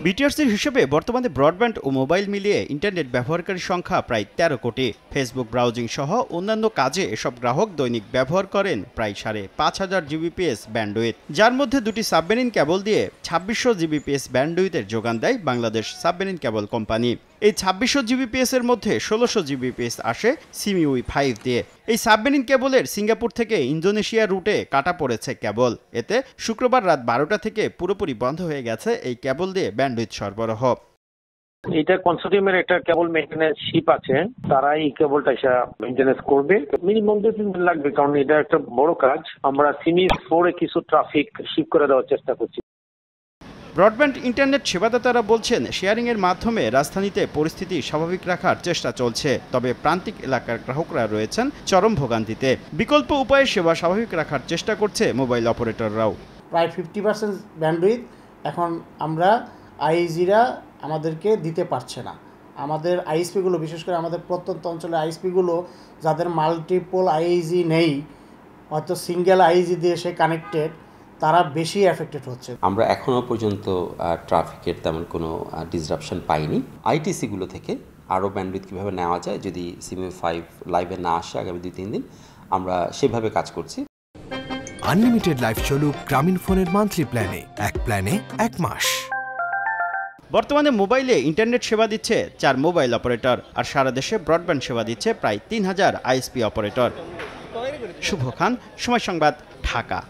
বিটিআরসির হিসেবে বর্তমানে ব্রডব্যান্ড ও মোবাইল মিলিয়ে ইন্টারনেট ব্যবহারকারীর সংখ্যা প্রায় ১৩ কোটি। ফেসবুক ব্রাউজিং সহ অন্যান্য কাজে এসব গ্রাহক দৈনিক ব্যবহার করেন প্রায় ৫,৫০০ জিবিপিএস ব্যান্ডউইথ, যার মধ্যে দুটি সাবমেরিন কেবল দিয়ে ২৬০০ জিবিপিএস ব্যান্ডউইথের যোগান দেয় বাংলাদেশ সাবমেরিন কেবল কোম্পানি। এই ২৬০০ জিবিপিএস এর মধ্যে ১৬০০ জিবিপিএস আসে সিমিউই ৫ দিয়ে। এই সাবমেরিন কেবলের সিঙ্গাপুর থেকে ইন্দোনেশিয়া রুটে কাটা পড়েছে কেবল। এতে শুক্রবার রাত ১২টা থেকে পুরোপুরি বন্ধ হয়ে গেছে এই কেবল দিয়ে ব্যান্ডউইথ সরবরাহ। এটা কনসোর্টিয়ামের একটা কেবল মেইনটেনেন্স শিপ আছে, তারা এই কেবলটা এসে মেইনটেনেন্স করবে। মিনিমাম 2-3 দিন লাগবে, কারণ এটা একটা বড় কাজ। আমরা সিমিস 4-এ কিছু ট্রাফিক শিপ করে দেওয়ার চেষ্টা করছি। ব্রডব্যান্ড ইন্টারনেট সেবাদাতারা বলছেন, শেয়ারিংয়ের মাধ্যমে রাজধানীতে পরিস্থিতি স্বাভাবিক রাখার চেষ্টা চলছে, তবে প্রান্তিক এলাকার গ্রাহকরা রয়েছেন চরম ভোগান্তিতে। বিকল্প উপায়ে সেবা স্বাভাবিক রাখার চেষ্টা করছে মোবাইল অপারেটররাও। প্রায় 50% ব্যান্ডউইথ এখন আমরা আইএসপিরা আমাদেরকে দিতে পারছে না। আমাদের আইএসপিগুলো, বিশেষ করে আমাদের প্রত্যন্ত অঞ্চলের আইএসপিগুলো যাদের মাল্টিপল আইএসি নেই, হয়তো সিঙ্গেল আইএসি দিয়ে সে কানেক্টেড, তারা বেশি এফেক্টেড হচ্ছে। আমরা এখনও পর্যন্ত ট্রাফিকের তেমন কোনো ডিসরাপশন পাইনি। আইটিসিগুলো থেকে আরও ব্যান্ডউইথ কীভাবে নেওয়া যায়, যদি সিমি 5 লাইভে না আসে আগামী 2-3 দিন, আমরা সেভাবে কাজ করছি। আনলিমিটেড লাইফ চলুক গ্রামীণ ফোনের মান্থলি প্ল্যানে, এক প্ল্যানে 1 মাস। বর্তমানে মোবাইলে ইন্টারনেট সেবা দিচ্ছে 4 মোবাইল অপারেটর, আর সারা দেশে ব্রডব্যান্ড সেবা দিচ্ছে প্রায় 3000 আইএসপি অপারেটর। শুভ খান, সময় সংবাদ, ঢাকা।